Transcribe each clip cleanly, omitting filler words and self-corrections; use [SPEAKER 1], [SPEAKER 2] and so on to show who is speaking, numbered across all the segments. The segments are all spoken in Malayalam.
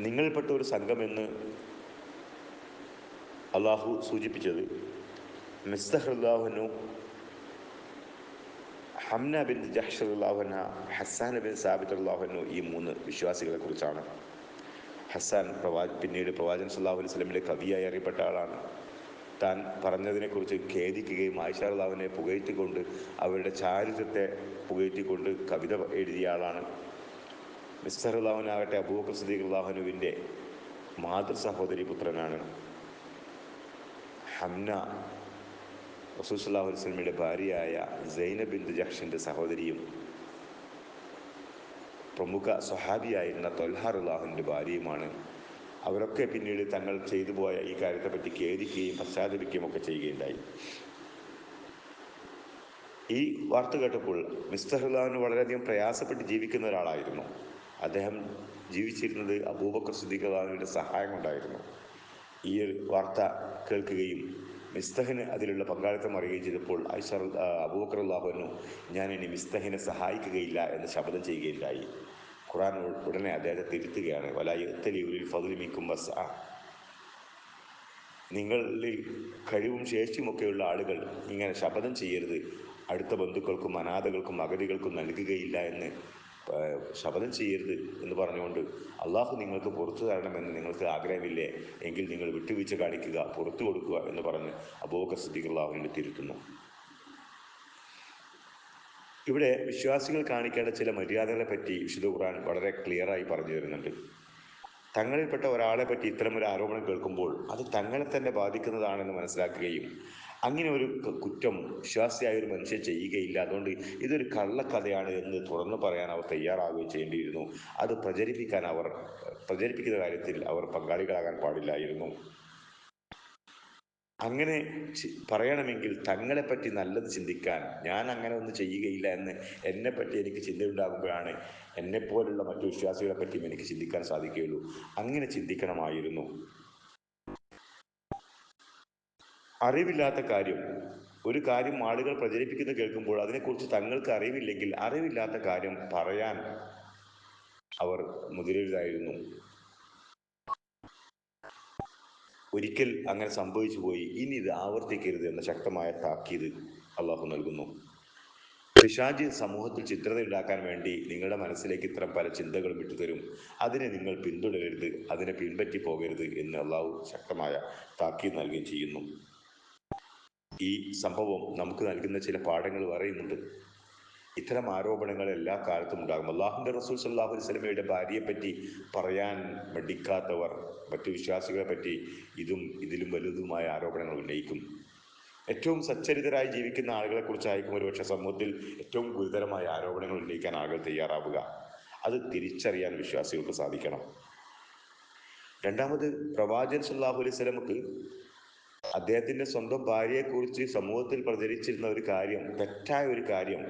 [SPEAKER 1] നിങ്ങളിൽപ്പെട്ട ഒരു സംഘമെന്ന് അള്ളാഹു സൂചിപ്പിച്ചത് മിസ്തഹ് അള്ളാഹുനു, ഹംന ബിൻ ജഹ്ഷ് അള്ളാഹുന, ഹസ്സാൻ ബിൻ സാബിത്ത് അള്ളാഹുനു, ഈ 3 വിശ്വാസികളെ കുറിച്ചാണ്. ഹസ്സാൻ പിന്നീട് പ്രവാചകൻ സല്ലല്ലാഹു അലൈഹി വസല്ലമയുടെ കവിയായി അറിയപ്പെട്ട ആളാണ്. താൻ പറഞ്ഞതിനെക്കുറിച്ച് ഖേദിക്കുകയും ആയിഷ റളിയല്ലാഹുവിനെ പുകഴ്ത്തിക്കൊണ്ട്, അവരുടെ ചാരിത്രത്തെ പുകഴ്ത്തിക്കൊണ്ട് കവിത എഴുതിയ ആളാണ്. മിസ്തഹ് റളിയല്ലാഹുവിനാകട്ടെ അബൂബക്കർ സിദ്ദീഖ് റളിയല്ലാഹുവിൻ്റെ മാതൃ സഹോദരി പുത്രനാണ്. ഹംന റസൂൽ സല്ലല്ലാഹു അലൈഹി വസല്ലമയുടെ ഭാര്യയായ സൈനബ് ബിൻത് ജഹ്ഷിൻ്റെ സഹോദരിയും പ്രമുഖ സ്വഹാബിയായിരുന്ന ത്വൽഹ റളിയല്ലാഹുവിൻ്റെ ഭാര്യയുമാണ്. അവരൊക്കെ പിന്നീട് തങ്ങൾ ചെയ്തു പോയ ഈ കാര്യത്തെപ്പറ്റി ഖേദിക്കുകയും പശ്ചാത്തപിക്കുകയും ഒക്കെ ചെയ്യുകയുണ്ടായി. ഈ വാർത്ത കേട്ടപ്പോൾ മിസ്തഹ് റളിയല്ലാഹു വളരെയധികം പ്രയാസപ്പെട്ട് ജീവിക്കുന്ന ഒരാളായിരുന്നു. അദ്ദേഹം ജീവിച്ചിരുന്നത് അബൂബക്കർ സിദ്ദീഖ് റളിയല്ലാഹുവിൻ്റെ സഹായം കൊണ്ടായിരുന്നു. ഈ ഒരു വാർത്ത കേൾക്കുകയും മിസ്തഹിന് അതിലുള്ള പങ്കാളിത്തം അറിയുകയും ചെയ്തപ്പോൾ അബൂബക്കർ റളിയല്ലാഹു അൻഹു ഞാൻ ഇനി മിസ്തഹിനെ സഹായിക്കുകയില്ല എന്ന് ശപഥം ചെയ്യുകയുണ്ടായി. ഖുർആൻ ഉടനെ അദ്ദേഹത്തെ തിരുത്തുകയാണ്. വലാ യഅ്തലി ഉലിൽ ഫദ്ലി മിൻകും വസ്അ, നിങ്ങളിൽ കഴിവും ശേഷിയുമൊക്കെയുള്ള ആളുകൾ ഇങ്ങനെ ശപഥം ചെയ്യരുത്, അടുത്ത ബന്ധുക്കൾക്കും അനാഥകൾക്കും അഗതികൾക്കും നൽകുകയില്ല എന്ന് ശപഥം ചെയ്യരുത് എന്ന് പറഞ്ഞുകൊണ്ട് അള്ളാഹു നിങ്ങൾക്ക് പുറത്തു തരണമെന്ന് നിങ്ങൾക്ക് ആഗ്രഹമില്ലേ, എങ്കിൽ നിങ്ങൾ വിട്ടുവീഴ്ച കാണിക്കുക, പുറത്തു കൊടുക്കുക എന്ന് പറഞ്ഞ് അബൂബക്കർ സിദ്ദീഖ് റളിയല്ലാഹു തിരുത്തുന്നു. ഇവിടെ വിശ്വാസികൾ കാണിക്കേണ്ട ചില മര്യാദകളെ പറ്റി വിശുദ്ധ ഖുർആൻ വളരെ ക്ലിയറായി പറഞ്ഞു തരുന്നുണ്ട്. തങ്ങളിൽപ്പെട്ട ഒരാളെ പറ്റി ഇത്തരമൊരു ആരോപണം കേൾക്കുമ്പോൾ അത് തങ്ങളെ തന്നെ ബാധിക്കുന്നതാണെന്ന് മനസ്സിലാക്കുകയും അങ്ങനെ ഒരു കുറ്റം വിശ്വാസിയായ ഒരു മനുഷ്യൻ ചെയ്യുകയില്ല, അതുകൊണ്ട് ഇതൊരു കള്ളക്കഥയാണ് എന്ന് തുറന്നു പറയാൻ അവർ തയ്യാറാവുകയും ചെയ്യേണ്ടിയിരുന്നു. അത് പ്രചരിപ്പിക്കുന്ന കാര്യത്തിൽ അവർ പങ്കാളികളാകാൻ പാടില്ലായിരുന്നു. അങ്ങനെ പറയണമെങ്കിൽ തങ്ങളെപ്പറ്റി നല്ലത് ചിന്തിക്കാൻ, ഞാൻ അങ്ങനെ ഒന്നും ചെയ്യുകയില്ല എന്ന് എന്നെപ്പറ്റി എനിക്ക് ചിന്തയുണ്ടാകുമ്പോഴാണ് എന്നെപ്പോലുള്ള മറ്റു വിശ്വാസികളെ പറ്റിയും എനിക്ക് ചിന്തിക്കാൻ സാധിക്കുകയുള്ളൂ. അങ്ങനെ ചിന്തിക്കണമായിരുന്നു. അറിവില്ലാത്ത കാര്യം, ഒരു കാര്യം ആളുകൾ പ്രചരിപ്പിക്കുന്നത് കേൾക്കുമ്പോൾ അതിനെക്കുറിച്ച് തങ്ങൾക്ക് അറിവില്ലെങ്കിൽ അറിവില്ലാത്ത കാര്യം പറയാൻ അവർ മുതിരരുതായിരുന്നു. ഒരിക്കൽ അങ്ങനെ സംഭവിച്ചു പോയി, ഇനി ഇത് ആവർത്തിക്കരുത് എന്ന ശക്തമായ താക്കീത് അള്ളാഹു നൽകുന്നു. പിശാച് സമൂഹത്തിൽ ചിത്രതയുണ്ടാക്കാൻ വേണ്ടി നിങ്ങളുടെ മനസ്സിലേക്ക് ഇത്തരം പല ചിന്തകളും ഇട്ടുതരും. അതിനെ നിങ്ങൾ പിന്തുടരരുത്, അതിനെ പിൻപറ്റി പോകരുത് എന്ന് അള്ളാഹു ശക്തമായ താക്കീത് നൽകുകയും ചെയ്യുന്നു. ഈ സംഭവം നമുക്ക് നൽകുന്ന ചില പാഠങ്ങൾ പറയുന്നുണ്ട്. ഇത്തരം ആരോപണങ്ങൾ എല്ലാ കാലത്തും ഉണ്ടാകും. അള്ളാഹുവിൻ്റെ റസൂൽ സല്ലല്ലാഹു അലൈഹി വസല്ലമയുടെ ഭാര്യയെപ്പറ്റി പറയാൻ മടിക്കാത്തവർ മറ്റു വിശ്വാസികളെ പറ്റി ഇതിലും വലുതുമായ ആരോപണങ്ങൾ ഉന്നയിക്കും. ഏറ്റവും സച്ചരിതരായി ജീവിക്കുന്ന ആളുകളെ കുറിച്ചായിരിക്കും ഒരുപക്ഷെ സമൂഹത്തിൽ ഏറ്റവും ഗുരുതരമായ ആരോപണങ്ങൾ ഉന്നയിക്കാൻ ആളുകൾ തയ്യാറാവുക. അത് തിരിച്ചറിയാൻ വിശ്വാസികൾക്ക് സാധിക്കണം. രണ്ടാമത്, പ്രവാചകൻ സല്ലല്ലാഹു അലൈഹി വസല്ലമക്ക് അദ്ദേഹത്തിൻ്റെ സ്വന്തം ഭാര്യയെക്കുറിച്ച് സമൂഹത്തിൽ പ്രചരിച്ചിരുന്ന ഒരു കാര്യം, തെറ്റായ ഒരു കാര്യം,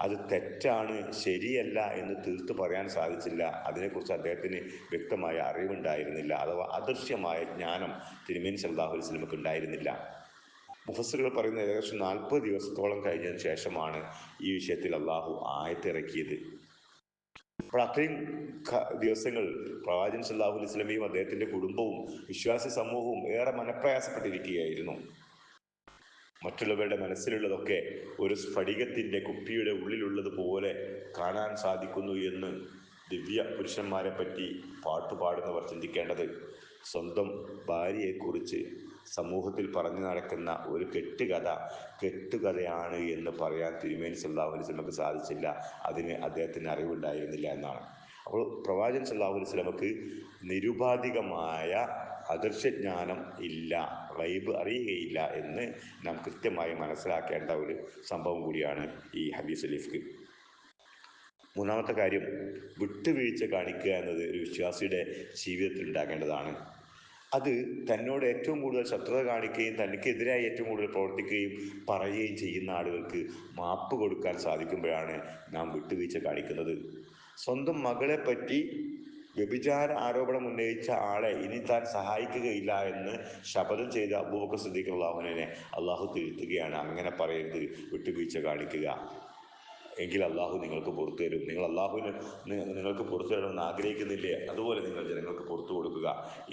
[SPEAKER 1] അത് തെറ്റാണ്, ശരിയല്ല എന്ന് തീർത്തു പറയാൻ സാധിച്ചില്ല. അതിനെക്കുറിച്ച് അദ്ദേഹത്തിന് വ്യക്തമായ അറിവുണ്ടായിരുന്നില്ല, അഥവാ അദൃശ്യമായ ജ്ഞാനം തിരുമേനി സല്ലല്ലാഹു അലൈഹി വസല്ലമക്ക് ഉണ്ടായിരുന്നില്ല. മുഫസ്സിറുകൾ പറയുന്ന ഏകദേശം 40 ദിവസത്തോളം കഴിഞ്ഞതിന് ശേഷമാണ് ഈ വിഷയത്തിൽ അള്ളാഹു ആയത്തിറക്കിയത്. അപ്പോൾ അത്രയും ദിവസങ്ങൾ പ്രവാചകൻ സല്ലല്ലാഹു അലൈഹി വസല്ലമയും അദ്ദേഹത്തിൻ്റെ കുടുംബവും വിശ്വാസി സമൂഹവും ഏറെ മനപ്രയാസപ്പെട്ടിരിക്കുകയായിരുന്നു. മറ്റുള്ളവരുടെ മനസ്സിലുള്ളതൊക്കെ ഒരു സ്ഫടികത്തിൻ്റെ കുപ്പിയുടെ ഉള്ളിലുള്ളതുപോലെ കാണാൻ സാധിക്കുന്നു എന്ന് ദിവ്യ പുരുഷന്മാരെ പറ്റി പാട്ടുപാടുന്നവർ ചിന്തിക്കേണ്ടത്, സ്വന്തം ഭാര്യയെക്കുറിച്ച് സമൂഹത്തിൽ പറഞ്ഞു നടക്കുന്ന ഒരു കെട്ടുകഥയാണ് എന്ന് പറയാൻ തിരുമേനി സല്ലല്ലാഹു അലൈഹി വസല്ലമക്ക് സാധിച്ചില്ല. അതിന് അദ്ദേഹത്തിന് അറിവുണ്ടായിരുന്നില്ല എന്നാണ്. അപ്പോൾ പ്രവാചകൻ സല്ലല്ലാഹു അലൈഹി വസല്ലമക്ക് നിരുപാധികമായ അദൃശ്യജ്ഞാനം ഇല്ല, ഗൈബ് അറിയുകയില്ല എന്ന് നാം കൃത്യമായി മനസ്സിലാക്കേണ്ട ഒരു സംഭവം കൂടിയാണ് ഈ ഹദീസ് ഷരീഫ്. മൂന്നാമത്തെ കാര്യം, വിട്ടുവീഴ്ച കാണിക്കുക എന്നത് ഒരു വിശ്വാസിയുടെ ജീവിതത്തിൽ ഉണ്ടാകേണ്ടതാണ്. അത് തന്നോട് ഏറ്റവും കൂടുതൽ ശത്രുത കാണിക്കുകയും തനിക്കെതിരായി ഏറ്റവും കൂടുതൽ പ്രവർത്തിക്കുകയും പറയുകയും ചെയ്യുന്ന ആളുകൾക്ക് മാപ്പ് കൊടുക്കാൻ സാധിക്കുമ്പോഴാണ് നാം വിട്ടുവീഴ്ച കാണിക്കുന്നത്. സ്വന്തം മകളെപ്പറ്റി വ്യഭിചാര ആരോപണം ഉന്നയിച്ച ആളെ ഇനി താൻ സഹായിക്കുകയില്ല എന്ന് ശപഥം ചെയ്ത അബൂബക്കർ സിദ്ദീഖ് റളിയല്ലാഹു അൻഹുവിനെ അള്ളാഹു തിരുത്തുകയാണ്. അങ്ങനെ പറയരുത്, വിട്ടുവീഴ്ച കാണിക്കുക. എങ്കിൽ അള്ളാഹു നിങ്ങൾക്ക് പുറത്തു തരും. നിങ്ങൾ അള്ളാഹുവിന് നിങ്ങൾക്ക് പുറത്തു തരണമെന്ന് ആഗ്രഹിക്കുന്നില്ലേ, അതുപോലെ നിങ്ങൾ ജനങ്ങൾക്ക് പുറത്തു കൊടുക്കുക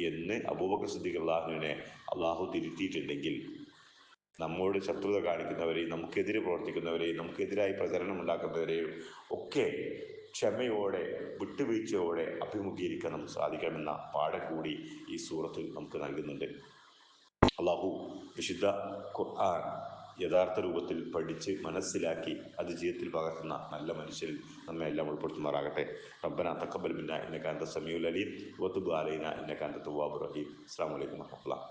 [SPEAKER 1] എന്ന് അബൂബക്കർ സിദ്ദീഖ് അള്ളാഹുവിനെ അള്ളാഹു തിരുത്തിയിട്ടുണ്ടെങ്കിൽ, നമ്മോട് ശത്രുത കാണിക്കുന്നവരെയും നമുക്കെതിരെ പ്രവർത്തിക്കുന്നവരെയും നമുക്കെതിരായി പ്രചരണം ഉണ്ടാക്കുന്നവരെയും ഒക്കെ ക്ഷമയോടെ വിട്ടുവീഴ്ചയോടെ അഭിമുഖീകരിക്കാൻ നമുക്ക് സാധിക്കണമെന്ന പാഠം കൂടി ഈ സൂറത്തിൽ നമുക്ക് നൽകുന്നുണ്ട്. അള്ളാഹു വിശുദ്ധ ഖുർആൻ യഥാർത്ഥ രൂപത്തിൽ പഠിച്ച് മനസ്സിലാക്കി അത് ജീവിതത്തിൽ പകർത്തുന്ന നല്ല മനുഷ്യരിൽ നമ്മെ എല്ലാം ഉൾപ്പെടുത്തുമാറാകട്ടെ. റബ്ബന തഖബ്ബൽ മിന്നാ ഇന്നക അൻത സമീഉൽ അലീം വതുബ് അലൈനാ ഇന്നക അൻത തവ്വാബുർ റഹീം. അസ്സലാമു അലൈക്കും വറഹ്മത്തുള്ളാഹി.